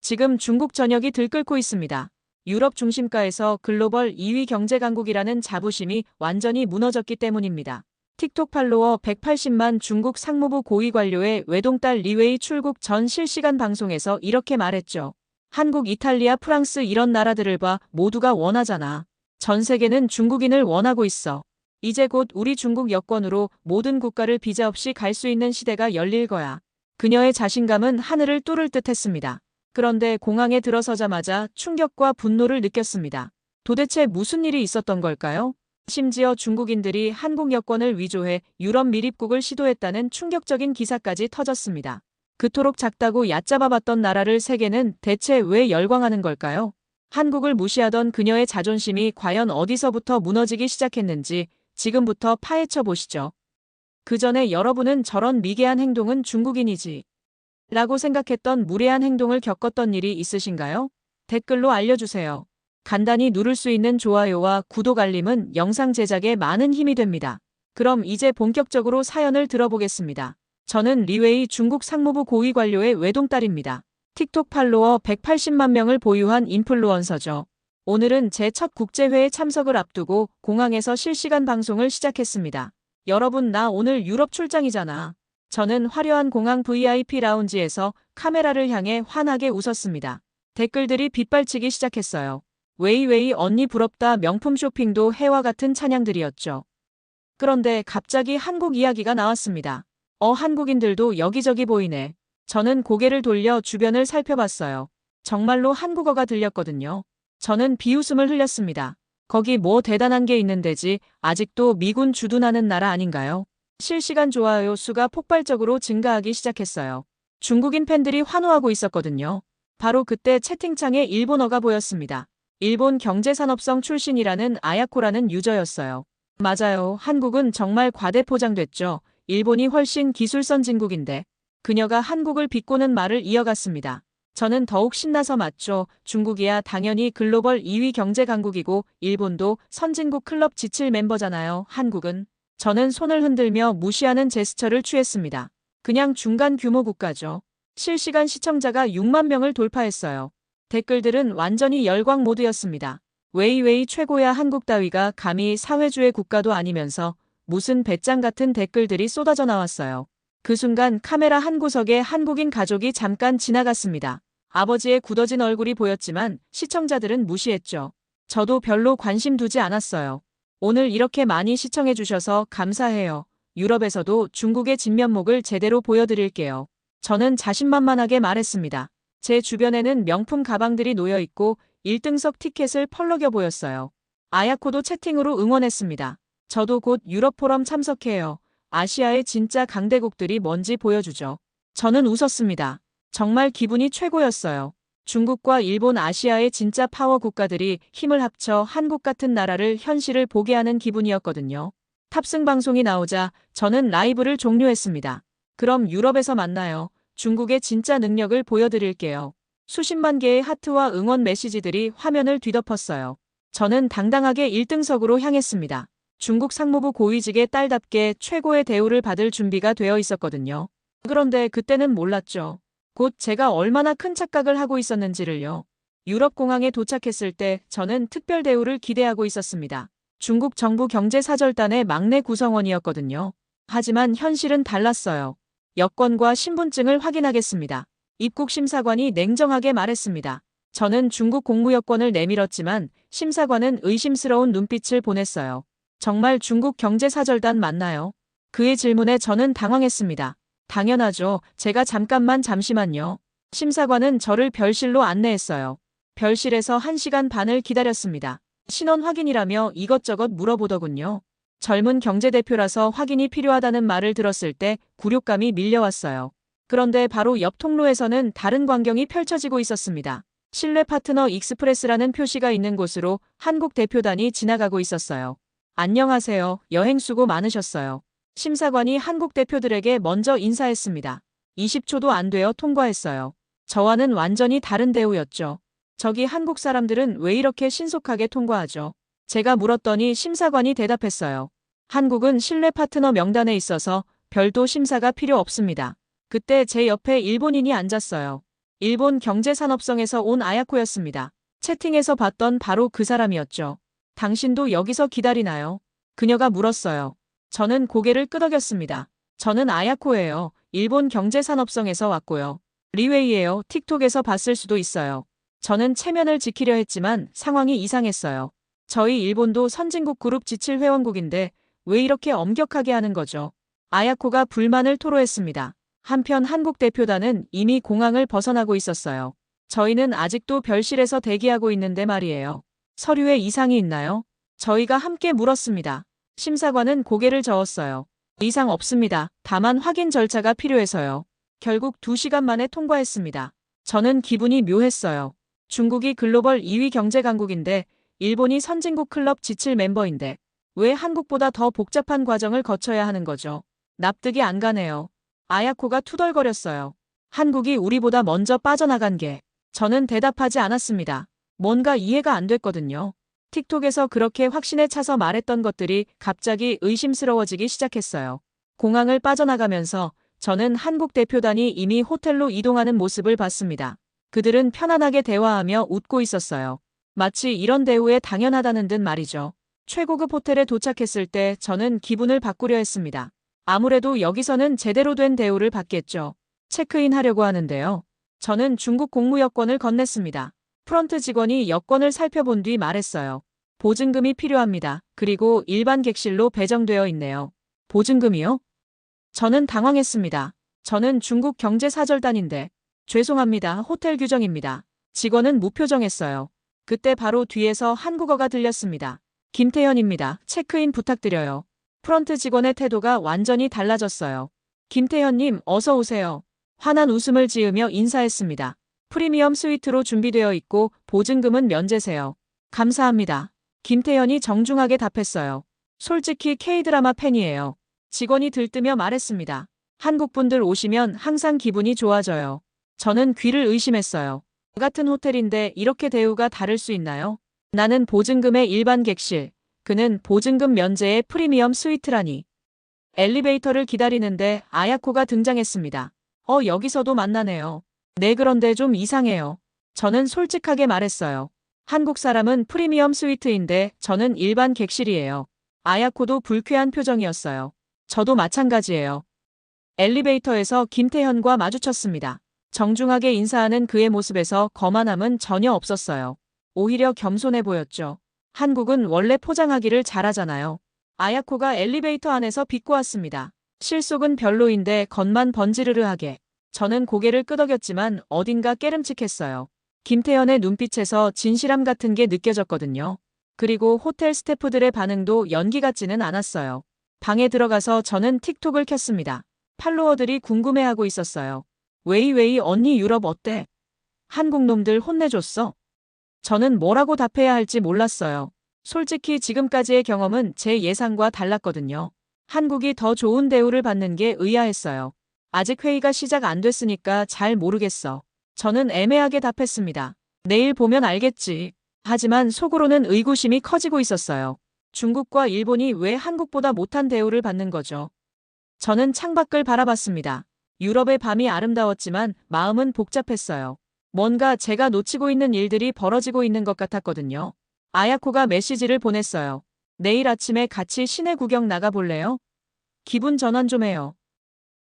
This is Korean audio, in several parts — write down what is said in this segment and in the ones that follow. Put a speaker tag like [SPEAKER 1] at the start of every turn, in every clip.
[SPEAKER 1] 지금 중국 전역이 들끓고 있습니다. 유럽 중심가에서 글로벌 2위 경제 강국이라는 자부심이 완전히 무너졌기 때문입니다. 틱톡 팔로워 180만 중국 상무부 고위 관료의 외동딸 리웨이 출국 전 실시간 방송에서 이렇게 말했죠. 한국, 이탈리아, 프랑스 이런 나라들을 봐 모두가 원하잖아. 전 세계는 중국인을 원하고 있어. 이제 곧 우리 중국 여권으로 모든 국가를 비자 없이 갈 수 있는 시대가 열릴 거야. 그녀의 자신감은 하늘을 뚫을 듯 했습니다. 그런데 공항에 들어서자마자 충격과 분노를 느꼈습니다. 도대체 무슨 일이 있었던 걸까요? 심지어 중국인들이 한국 여권을 위조해 유럽 밀입국을 시도했다는 충격적인 기사까지 터졌습니다. 그토록 작다고 얕잡아봤던 나라를 세계는 대체 왜 열광하는 걸까요? 한국을 무시하던 그녀의 자존심이 과연 어디서부터 무너지기 시작했는지 지금부터 파헤쳐 보시죠. 그 전에 여러분은 저런 미개한 행동은 중국인이지 라고 생각했던 무례한 행동을 겪었던 일이 있으신가요? 댓글로 알려주세요. 간단히 누를 수 있는 좋아요와 구독 알림은 영상 제작에 많은 힘이 됩니다. 그럼 이제 본격적으로 사연을 들어보겠습니다. 저는 리웨이 중국 상무부 고위 관료의 외동딸입니다. 틱톡 팔로워 180만 명을 보유한 인플루언서죠. 오늘은 제 첫 국제회에 참석을 앞두고 공항에서 실시간 방송을 시작했습니다. 여러분, 나 오늘 유럽 출장이잖아. 저는 화려한 공항 VIP 라운지에서 카메라를 향해 환하게 웃었습니다. 댓글들이 빗발치기 시작했어요. 웨이웨이 언니 부럽다, 명품 쇼핑도 해와 같은 찬양들이었죠. 그런데 갑자기 한국 이야기가 나왔습니다. 한국인들도 여기저기 보이네. 저는 고개를 돌려 주변을 살펴봤어요. 정말로 한국어가 들렸거든요. 저는 비웃음을 흘렸습니다. 거기 뭐 대단한 게 있는데지, 아직도 미군 주둔하는 나라 아닌가요? 실시간 좋아요 수가 폭발적으로 증가하기 시작했어요. 중국인 팬들이 환호하고 있었거든요. 바로 그때 채팅창에 일본어가 보였습니다. 일본 경제산업성 출신이라는 아야코라는 유저였어요. 맞아요. 한국은 정말 과대포장됐죠. 일본이 훨씬 기술 선진국인데. 그녀가 한국을 비꼬는 말을 이어갔습니다. 저는 더욱 신나서 맞죠. 중국이야 당연히 글로벌 2위 경제 강국이고 일본도 선진국 클럽 지칠 멤버잖아요. 한국은. 저는 손을 흔들며 무시하는 제스처를 취했습니다. 그냥 중간 규모 국가죠. 실시간 시청자가 6만 명을 돌파했어요. 댓글들은 완전히 열광 모드였습니다. 웨이웨이 최고야, 한국 따위가 감히 사회주의 국가도 아니면서 무슨 배짱 같은 댓글들이 쏟아져 나왔어요. 그 순간 카메라 한 구석에 한국인 가족이 잠깐 지나갔습니다. 아버지의 굳어진 얼굴이 보였지만 시청자들은 무시했죠. 저도 별로 관심 두지 않았어요. 오늘 이렇게 많이 시청해주셔서 감사해요. 유럽에서도 중국의 진면목을 제대로 보여드릴게요. 저는 자신만만하게 말했습니다. 제 주변에는 명품 가방들이 놓여있고 1등석 티켓을 펄럭여 보였어요. 아야코도 채팅으로 응원했습니다. 저도 곧 유럽 포럼 참석해요. 아시아의 진짜 강대국들이 뭔지 보여주죠. 저는 웃었습니다. 정말 기분이 최고였어요. 중국과 일본, 아시아의 진짜 파워 국가들이 힘을 합쳐 한국 같은 나라를 현실을 보게 하는 기분이었거든요. 탑승 방송이 나오자 저는 라이브를 종료했습니다. 그럼 유럽에서 만나요. 중국의 진짜 능력을 보여드릴게요. 수십만 개의 하트와 응원 메시지들이 화면을 뒤덮었어요. 저는 당당하게 1등석으로 향했습니다. 중국 상무부 고위직의 딸답게 최고의 대우를 받을 준비가 되어 있었거든요. 그런데 그때는 몰랐죠. 곧 제가 얼마나 큰 착각을 하고 있었는지를요. 유럽 공항에 도착했을 때 저는 특별 대우를 기대하고 있었습니다. 중국 정부 경제사절단의 막내 구성원이었거든요. 하지만 현실은 달랐어요. 여권과 신분증을 확인하겠습니다. 입국 심사관이 냉정하게 말했습니다. 저는 중국 공무 여권을 내밀었지만 심사관은 의심스러운 눈빛을 보냈어요. 정말 중국 경제사절단 맞나요? 그의 질문에 저는 당황했습니다. 당연하죠. 제가 잠시만요. 심사관은 저를 별실로 안내했어요. 별실에서 1시간 반을 기다렸습니다. 신원 확인이라며 이것저것 물어보더군요. 젊은 경제대표라서 확인이 필요하다는 말을 들었을 때 굴욕감이 밀려왔어요. 그런데 바로 옆 통로에서는 다른 광경이 펼쳐지고 있었습니다. 신뢰 파트너 익스프레스라는 표시가 있는 곳으로 한국 대표단이 지나가고 있었어요. 안녕하세요. 여행 수고 많으셨어요. 심사관이 한국 대표들에게 먼저 인사했습니다. 20초도 안 되어 통과했어요. 저와는 완전히 다른 대우였죠. 저기 한국 사람들은 왜 이렇게 신속하게 통과하죠? 제가 물었더니 심사관이 대답했어요. 한국은 신뢰 파트너 명단에 있어서 별도 심사가 필요 없습니다. 그때 제 옆에 일본인이 앉았어요. 일본 경제산업성에서 온 아야코였습니다. 채팅에서 봤던 바로 그 사람이었죠. 당신도 여기서 기다리나요? 그녀가 물었어요. 저는 고개를 끄덕였습니다. 저는 아야코예요. 일본 경제산업성에서 왔고요. 리웨이예요. 틱톡에서 봤을 수도 있어요. 저는 체면을 지키려 했지만 상황이 이상했어요. 저희 일본도 선진국 그룹 지칠 회원국인데 왜 이렇게 엄격하게 하는 거죠? 아야코가 불만을 토로했습니다. 한편 한국 대표단은 이미 공항을 벗어나고 있었어요. 저희는 아직도 별실에서 대기하고 있는데 말이에요. 서류에 이상이 있나요? 저희가 함께 물었습니다. 심사관은 고개를 저었어요. 이상 없습니다. 다만 확인 절차가 필요해서요. 결국 2시간 만에 통과했습니다. 저는 기분이 묘했어요. 중국이 글로벌 2위 경제 강국인데 일본이 선진국 클럽 지칠 멤버인데 왜 한국보다 더 복잡한 과정을 거쳐야 하는 거죠? 납득이 안 가네요. 아야코가 투덜거렸어요. 한국이 우리보다 먼저 빠져나간 게. 저는 대답하지 않았습니다. 뭔가 이해가 안 됐거든요. 틱톡에서 그렇게 확신에 차서 말했던 것들이 갑자기 의심스러워지기 시작했어요. 공항을 빠져나가면서 저는 한국 대표단이 이미 호텔로 이동하는 모습을 봤습니다. 그들은 편안하게 대화하며 웃고 있었어요. 마치 이런 대우에 당연하다는 듯 말이죠. 최고급 호텔에 도착했을 때 저는 기분을 바꾸려 했습니다. 아무래도 여기서는 제대로 된 대우를 받겠죠. 체크인 하려고 하는데요. 저는 중국 공무 여권을 건넸습니다. 프런트 직원이 여권을 살펴본 뒤 말했어요. 보증금이 필요합니다. 그리고 일반 객실로 배정되어 있네요. 보증금이요? 저는 당황했습니다. 저는 중국 경제사절단인데. 죄송합니다. 호텔 규정입니다. 직원은 무표정했어요. 그때 바로 뒤에서 한국어가 들렸습니다. 김태현입니다. 체크인 부탁드려요. 프런트 직원의 태도가 완전히 달라졌어요. 김태현님, 어서 오세요. 환한 웃음을 지으며 인사했습니다. 프리미엄 스위트로 준비되어 있고 보증금은 면제세요. 감사합니다. 김태현이 정중하게 답했어요. 솔직히 K드라마 팬이에요. 직원이 들뜨며 말했습니다. 한국분들 오시면 항상 기분이 좋아져요. 저는 귀를 의심했어요. 같은 호텔인데 이렇게 대우가 다를 수 있나요? 나는 보증금의 일반 객실, 그는 보증금 면제의 프리미엄 스위트라니. 엘리베이터를 기다리는데 아야코가 등장했습니다. 여기서도 만나네요. 네, 그런데 좀 이상해요. 저는 솔직하게 말했어요. 한국 사람은 프리미엄 스위트인데 저는 일반 객실이에요. 아야코도 불쾌한 표정이었어요. 저도 마찬가지예요. 엘리베이터에서 김태현과 마주쳤습니다. 정중하게 인사하는 그의 모습에서 거만함은 전혀 없었어요. 오히려 겸손해 보였죠. 한국은 원래 포장하기를 잘하잖아요. 아야코가 엘리베이터 안에서 비꼬았습니다. 실속은 별로인데 겉만 번지르르하게. 저는 고개를 끄덕였지만 어딘가 깨름칙했어요. 김태현의 눈빛에서 진실함 같은 게 느껴졌거든요. 그리고 호텔 스태프들의 반응도 연기 같지는 않았어요. 방에 들어가서 저는 틱톡을 켰습니다. 팔로워들이 궁금해하고 있었어요. 웨이웨이 언니 유럽 어때? 한국 놈들 혼내줬어? 저는 뭐라고 답해야 할지 몰랐어요. 솔직히 지금까지의 경험은 제 예상과 달랐거든요. 한국이 더 좋은 대우를 받는 게 의아했어요. 아직 회의가 시작 안 됐으니까 잘 모르겠어. 저는 애매하게 답했습니다. 내일 보면 알겠지. 하지만 속으로는 의구심이 커지고 있었어요. 중국과 일본이 왜 한국보다 못한 대우를 받는 거죠? 저는 창밖을 바라봤습니다. 유럽의 밤이 아름다웠지만 마음은 복잡했어요. 뭔가 제가 놓치고 있는 일들이 벌어지고 있는 것 같았거든요. 아야코가 메시지를 보냈어요. 내일 아침에 같이 시내 구경 나가볼래요? 기분 전환 좀 해요.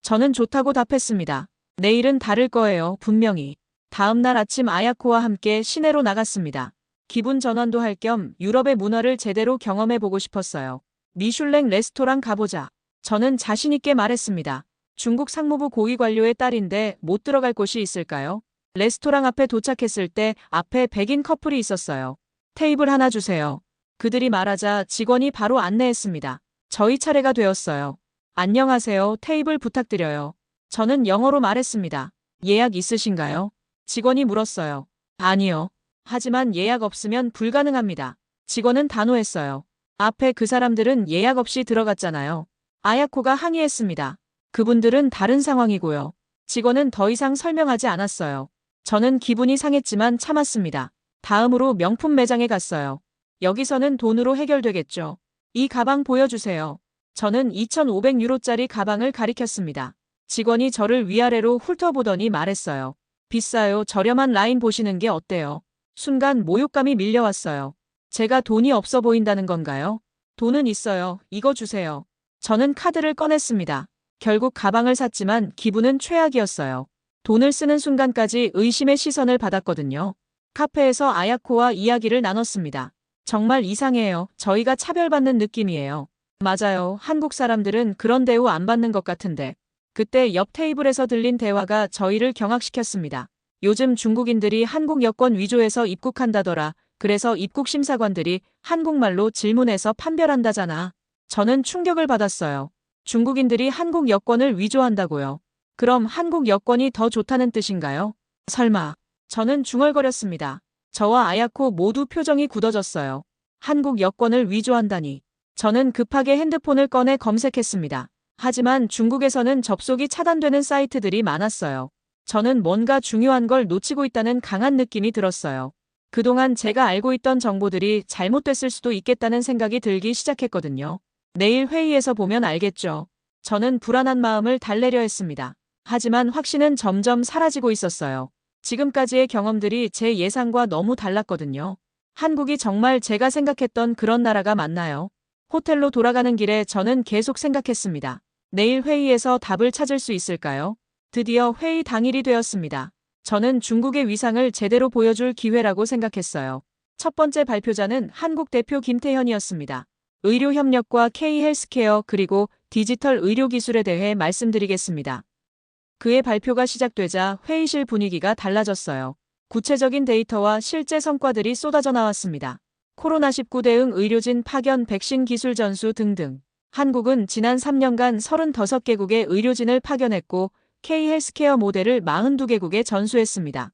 [SPEAKER 1] 저는 좋다고 답했습니다. 내일은 다를 거예요, 분명히. 다음 날 아침 아야코와 함께 시내로 나갔습니다. 기분 전환도 할 겸 유럽의 문화를 제대로 경험해보고 싶었어요. 미슐랭 레스토랑 가보자. 저는 자신있게 말했습니다. 중국 상무부 고위 관료의 딸인데 못 들어갈 곳이 있을까요? 레스토랑 앞에 도착했을 때 앞에 백인 커플이 있었어요. 테이블 하나 주세요. 그들이 말하자 직원이 바로 안내했습니다. 저희 차례가 되었어요. 안녕하세요. 테이블 부탁드려요. 저는 영어로 말했습니다. 예약 있으신가요? 직원이 물었어요. 아니요. 하지만 예약 없으면 불가능합니다. 직원은 단호했어요. 앞에 그 사람들은 예약 없이 들어갔잖아요. 아야코가 항의했습니다. 그분들은 다른 상황이고요. 직원은 더 이상 설명하지 않았어요. 저는 기분이 상했지만 참았습니다. 다음으로 명품 매장에 갔어요. 여기서는 돈으로 해결되겠죠. 이 가방 보여주세요. 저는 2,500유로짜리 가방을 가리켰습니다. 직원이 저를 위아래로 훑어보더니 말했어요. 비싸요. 저렴한 라인 보시는 게 어때요? 순간 모욕감이 밀려왔어요. 제가 돈이 없어 보인다는 건가요? 돈은 있어요. 이거 주세요. 저는 카드를 꺼냈습니다. 결국 가방을 샀지만 기분은 최악이었어요. 돈을 쓰는 순간까지 의심의 시선을 받았거든요. 카페에서 아야코와 이야기를 나눴습니다. 정말 이상해요. 저희가 차별받는 느낌이에요. 맞아요. 한국 사람들은 그런 대우 안 받는 것 같은데. 그때 옆 테이블에서 들린 대화가 저희를 경악시켰습니다. 요즘 중국인들이 한국 여권 위조해서 입국한다더라. 그래서 입국 심사관들이 한국말로 질문해서 판별한다잖아. 저는 충격을 받았어요. 중국인들이 한국 여권을 위조한다고요. 그럼 한국 여권이 더 좋다는 뜻인가요? 설마. 저는 중얼거렸습니다. 저와 아야코 모두 표정이 굳어졌어요. 한국 여권을 위조한다니. 저는 급하게 핸드폰을 꺼내 검색했습니다. 하지만 중국에서는 접속이 차단되는 사이트들이 많았어요. 저는 뭔가 중요한 걸 놓치고 있다는 강한 느낌이 들었어요. 그동안 제가 알고 있던 정보들이 잘못됐을 수도 있겠다는 생각이 들기 시작했거든요. 내일 회의에서 보면 알겠죠. 저는 불안한 마음을 달래려 했습니다. 하지만 확신은 점점 사라지고 있었어요. 지금까지의 경험들이 제 예상과 너무 달랐거든요. 한국이 정말 제가 생각했던 그런 나라가 맞나요? 호텔로 돌아가는 길에 저는 계속 생각했습니다. 내일 회의에서 답을 찾을 수 있을까요? 드디어 회의 당일이 되었습니다. 저는 중국의 위상을 제대로 보여줄 기회라고 생각했어요. 첫 번째 발표자는 한국 대표 김태현이었습니다. 의료 협력과 K-헬스케어 그리고 디지털 의료 기술에 대해 말씀드리겠습니다. 그의 발표가 시작되자 회의실 분위기가 달라졌어요. 구체적인 데이터와 실제 성과들이 쏟아져 나왔습니다. 코로나19 대응 의료진 파견 백신 기술 전수 등등. 한국은 지난 3년간 35개국의 의료진을 파견했고 K-헬스케어 모델을 42개국에 전수했습니다.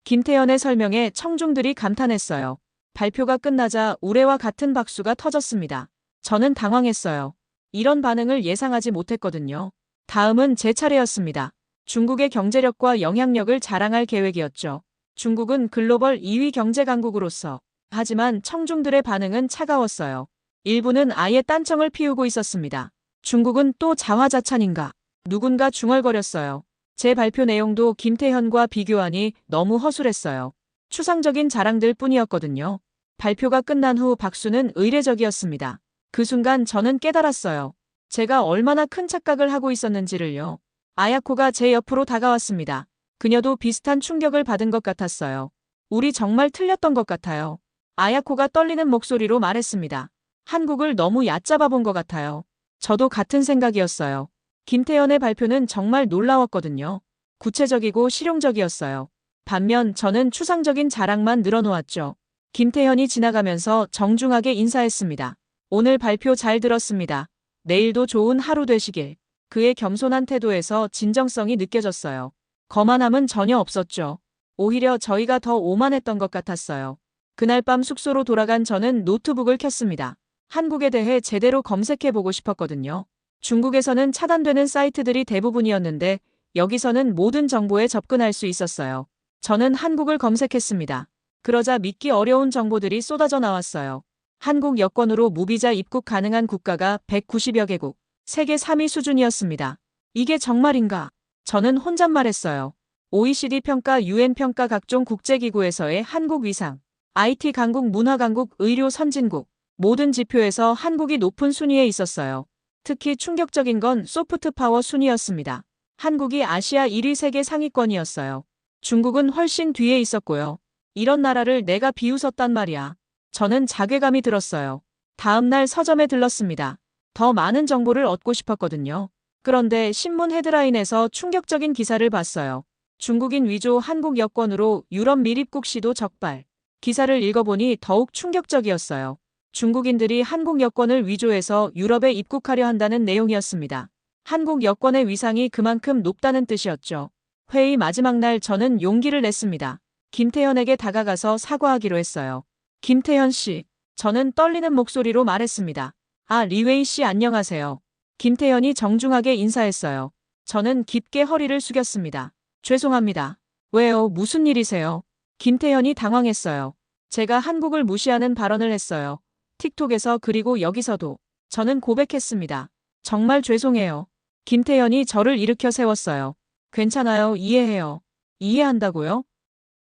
[SPEAKER 1] 김태현의 설명에 청중들이 감탄했어요. 발표가 끝나자 우레와 같은 박수가 터졌습니다. 저는 당황했어요. 이런 반응을 예상하지 못했거든요. 다음은 제 차례였습니다. 중국의 경제력과 영향력을 자랑할 계획이었죠. 중국은 글로벌 2위 경제 강국으로서. 하지만 청중들의 반응은 차가웠어요. 일부는 아예 딴청을 피우고 있었습니다. 중국은 또 자화자찬인가? 누군가 중얼거렸어요. 제 발표 내용도 김태현과 비교하니 너무 허술했어요. 추상적인 자랑들 뿐이었거든요. 발표가 끝난 후 박수는 의례적이었습니다. 그 순간 저는 깨달았어요. 제가 얼마나 큰 착각을 하고 있었는지를요. 아야코가 제 옆으로 다가왔습니다. 그녀도 비슷한 충격을 받은 것 같았어요. 우리 정말 틀렸던 것 같아요. 아야코가 떨리는 목소리로 말했습니다. 한국을 너무 얕잡아 본 것 같아요. 저도 같은 생각이었어요. 김태현의 발표는 정말 놀라웠거든요. 구체적이고 실용적이었어요. 반면 저는 추상적인 자랑만 늘어놓았죠. 김태현이 지나가면서 정중하게 인사했습니다. 오늘 발표 잘 들었습니다. 내일도 좋은 하루 되시길. 그의 겸손한 태도에서 진정성이 느껴졌어요. 거만함은 전혀 없었죠. 오히려 저희가 더 오만했던 것 같았어요. 그날 밤 숙소로 돌아간 저는 노트북을 켰습니다. 한국에 대해 제대로 검색해보고 싶었거든요. 중국에서는 차단되는 사이트들이 대부분이었는데 여기서는 모든 정보에 접근할 수 있었어요. 저는 한국을 검색했습니다. 그러자 믿기 어려운 정보들이 쏟아져 나왔어요. 한국 여권으로 무비자 입국 가능한 국가가 190여 개국, 세계 3위 수준이었습니다. 이게 정말인가? 저는 혼잣말했어요. OECD 평가, UN 평가 각종 국제기구에서의 한국 위상, IT 강국, 문화 강국, 의료 선진국, 모든 지표에서 한국이 높은 순위에 있었어요. 특히 충격적인 건 소프트 파워 순위였습니다. 한국이 아시아 1위 세계 상위권이었어요. 중국은 훨씬 뒤에 있었고요. 이런 나라를 내가 비웃었단 말이야. 저는 자괴감이 들었어요. 다음 날 서점에 들렀습니다. 더 많은 정보를 얻고 싶었거든요. 그런데 신문 헤드라인에서 충격적인 기사를 봤어요. 중국인 위조 한국 여권으로 유럽 밀입국 시도 적발. 기사를 읽어보니 더욱 충격적이었어요. 중국인들이 한국 여권을 위조해서 유럽에 입국하려 한다는 내용이었습니다. 한국 여권의 위상이 그만큼 높다는 뜻이었죠. 회의 마지막 날 저는 용기를 냈습니다. 김태현에게 다가가서 사과하기로 했어요. 김태현 씨, 저는 떨리는 목소리로 말했습니다. 아, 리웨이 씨 안녕하세요. 김태현이 정중하게 인사했어요. 저는 깊게 허리를 숙였습니다. 죄송합니다. 왜요? 무슨 일이세요? 김태현이 당황했어요. 제가 한국을 무시하는 발언을 했어요. 틱톡에서 그리고 여기서도. 저는 고백했습니다. 정말 죄송해요. 김태현이 저를 일으켜 세웠어요. 괜찮아요. 이해해요. 이해한다고요?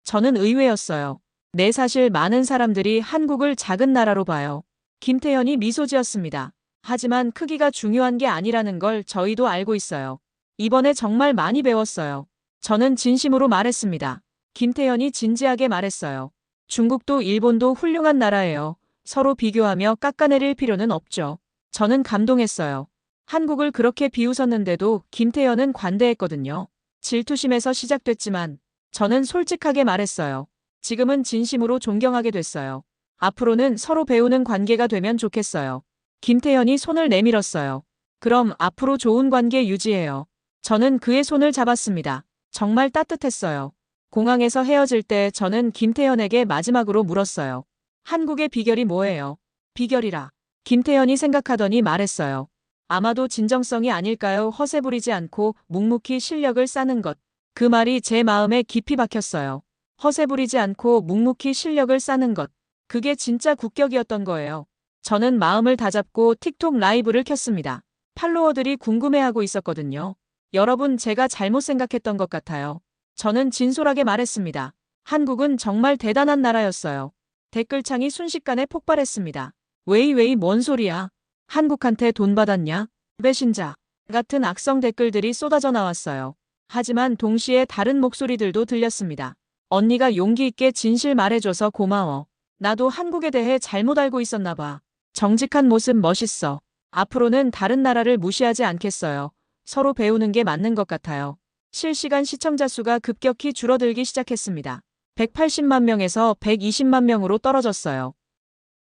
[SPEAKER 1] 저는 의외였어요. 네, 사실 많은 사람들이 한국을 작은 나라로 봐요. 김태현이 미소 지었습니다. 하지만 크기가 중요한 게 아니라는 걸 저희도 알고 있어요. 이번에 정말 많이 배웠어요. 저는 진심으로 말했습니다. 김태현이 진지하게 말했어요. 중국도 일본도 훌륭한 나라예요. 서로 비교하며 깎아내릴 필요는 없죠. 저는 감동했어요. 한국을 그렇게 비웃었는데도 김태현은 관대했거든요. 질투심에서 시작됐지만 저는 솔직하게 말했어요. 지금은 진심으로 존경하게 됐어요. 앞으로는 서로 배우는 관계가 되면 좋겠어요. 김태현이 손을 내밀었어요. 그럼 앞으로 좋은 관계 유지해요. 저는 그의 손을 잡았습니다. 정말 따뜻했어요. 공항에서 헤어질 때 저는 김태현에게 마지막으로 물었어요. 한국의 비결이 뭐예요? 비결이라. 김태현이 생각하더니 말했어요. 아마도 진정성이 아닐까요? 허세 부리지 않고 묵묵히 실력을 쌓는 것. 그 말이 제 마음에 깊이 박혔어요. 허세 부리지 않고 묵묵히 실력을 쌓는 것. 그게 진짜 국격이었던 거예요. 저는 마음을 다잡고 틱톡 라이브를 켰습니다. 팔로워들이 궁금해하고 있었거든요. 여러분, 제가 잘못 생각했던 것 같아요. 저는 진솔하게 말했습니다. 한국은 정말 대단한 나라였어요. 댓글창이 순식간에 폭발했습니다. 웨이 뭔 소리야? 한국한테 돈 받았냐? 배신자. 같은 악성 댓글들이 쏟아져 나왔어요. 하지만 동시에 다른 목소리들도 들렸습니다. 언니가 용기 있게 진실 말해줘서 고마워. 나도 한국에 대해 잘못 알고 있었나 봐. 정직한 모습 멋있어. 앞으로는 다른 나라를 무시하지 않겠어요. 서로 배우는 게 맞는 것 같아요. 실시간 시청자 수가 급격히 줄어들기 시작했습니다. 180만 명에서 120만 명으로 떨어졌어요.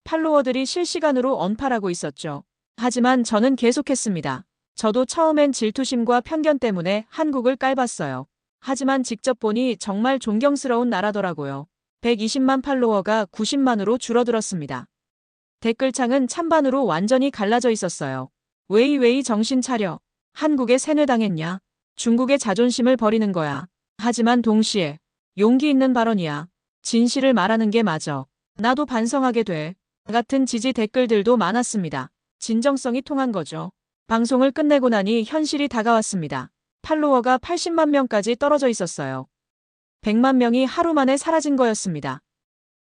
[SPEAKER 1] 팔로워들이 실시간으로 언팔하고 있었죠. 하지만 저는 계속했습니다. 저도 처음엔 질투심과 편견 때문에 한국을 깔봤어요. 하지만 직접 보니 정말 존경스러운 나라더라고요. 120만 팔로워가 90만으로 줄어들었습니다. 댓글창은 찬반으로 완전히 갈라져 있었어요. 웨이 정신 차려. 한국에 세뇌당했냐? 중국의 자존심을 버리는 거야. 하지만 동시에 용기 있는 발언이야. 진실을 말하는 게 맞아. 나도 반성하게 돼. 같은 지지 댓글들도 많았습니다. 진정성이 통한 거죠. 방송을 끝내고 나니 현실이 다가왔습니다. 팔로워가 80만 명까지 떨어져 있었어요. 100만 명이 하루 만에 사라진 거였습니다.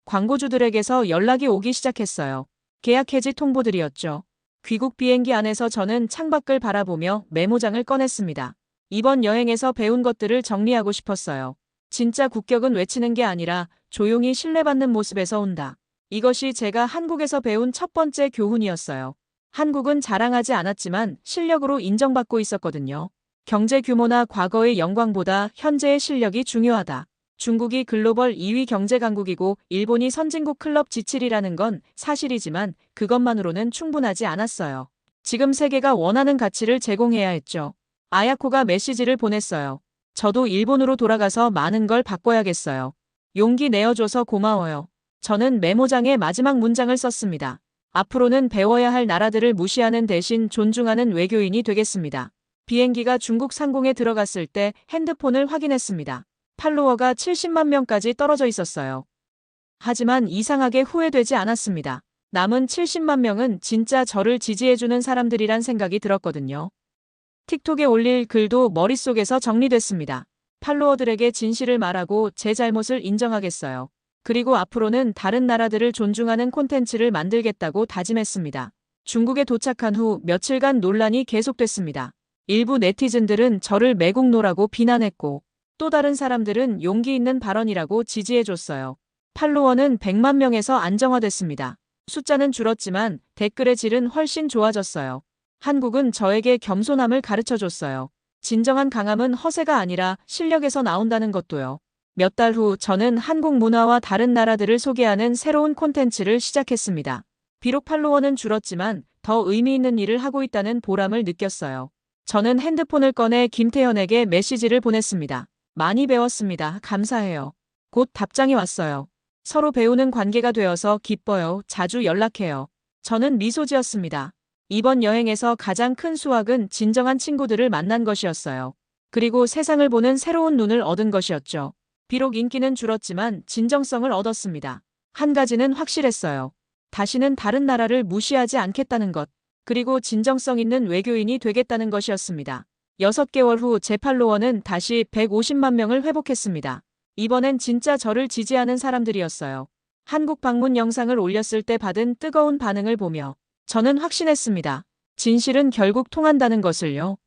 [SPEAKER 1] 광고주들에게서 연락이 오기 시작했어요. 계약 해지 통보들이었죠. 귀국 비행기 안에서 저는 창밖을 바라보며 메모장을 꺼냈습니다. 이번 여행에서 배운 것들을 정리하고 싶었어요. 진짜 국격은 외치는 게 아니라 조용히 신뢰받는 모습에서 온다. 이것이 제가 한국에서 배운 첫 번째 교훈이었어요. 한국은 자랑하지 않았지만 실력으로 인정받고 있었거든요. 경제 규모나 과거의 영광보다 현재의 실력이 중요하다. 중국이 글로벌 2위 경제 강국이고 일본이 선진국 클럽 G7이라는 건 사실이지만 그것만으로는 충분하지 않았어요. 지금 세계가 원하는 가치를 제공해야 했죠. 아야코가 메시지를 보냈어요. 저도 일본으로 돌아가서 많은 걸 바꿔야겠어요. 용기 내어줘서 고마워요. 저는 메모장에 마지막 문장을 썼습니다. 앞으로는 배워야 할 나라들을 무시하는 대신 존중하는 외교인이 되겠습니다. 비행기가 중국 상공에 들어갔을 때 핸드폰을 확인했습니다. 팔로워가 70만 명까지 떨어져 있었어요. 하지만 이상하게 후회되지 않았습니다. 남은 70만 명은 진짜 저를 지지해주는 사람들이란 생각이 들었거든요. 틱톡에 올릴 글도 머릿속에서 정리됐습니다. 팔로워들에게 진실을 말하고 제 잘못을 인정하겠어요. 그리고 앞으로는 다른 나라들을 존중하는 콘텐츠를 만들겠다고 다짐했습니다. 중국에 도착한 후 며칠간 논란이 계속됐습니다. 일부 네티즌들은 저를 매국노라고 비난했고 또 다른 사람들은 용기 있는 발언이라고 지지해줬어요. 팔로워는 100만 명에서 안정화됐습니다. 숫자는 줄었지만 댓글의 질은 훨씬 좋아졌어요. 한국은 저에게 겸손함을 가르쳐줬어요. 진정한 강함은 허세가 아니라 실력에서 나온다는 것도요. 몇 달 후 저는 한국 문화와 다른 나라들을 소개하는 새로운 콘텐츠를 시작했습니다. 비록 팔로워는 줄었지만 더 의미 있는 일을 하고 있다는 보람을 느꼈어요. 저는 핸드폰을 꺼내 김태현에게 메시지를 보냈습니다. 많이 배웠습니다. 감사해요. 곧 답장이 왔어요. 서로 배우는 관계가 되어서 기뻐요. 자주 연락해요. 저는 미소 지었습니다. 이번 여행에서 가장 큰 수확은 진정한 친구들을 만난 것이었어요. 그리고 세상을 보는 새로운 눈을 얻은 것이었죠. 비록 인기는 줄었지만 진정성을 얻었습니다. 한 가지는 확실했어요. 다시는 다른 나라를 무시하지 않겠다는 것, 그리고 진정성 있는 외교인이 되겠다는 것이었습니다. 6개월 후 제 팔로워는 다시 150만 명을 회복했습니다. 이번엔 진짜 저를 지지하는 사람들이었어요. 한국 방문 영상을 올렸을 때 받은 뜨거운 반응을 보며 저는 확신했습니다. 진실은 결국 통한다는 것을요.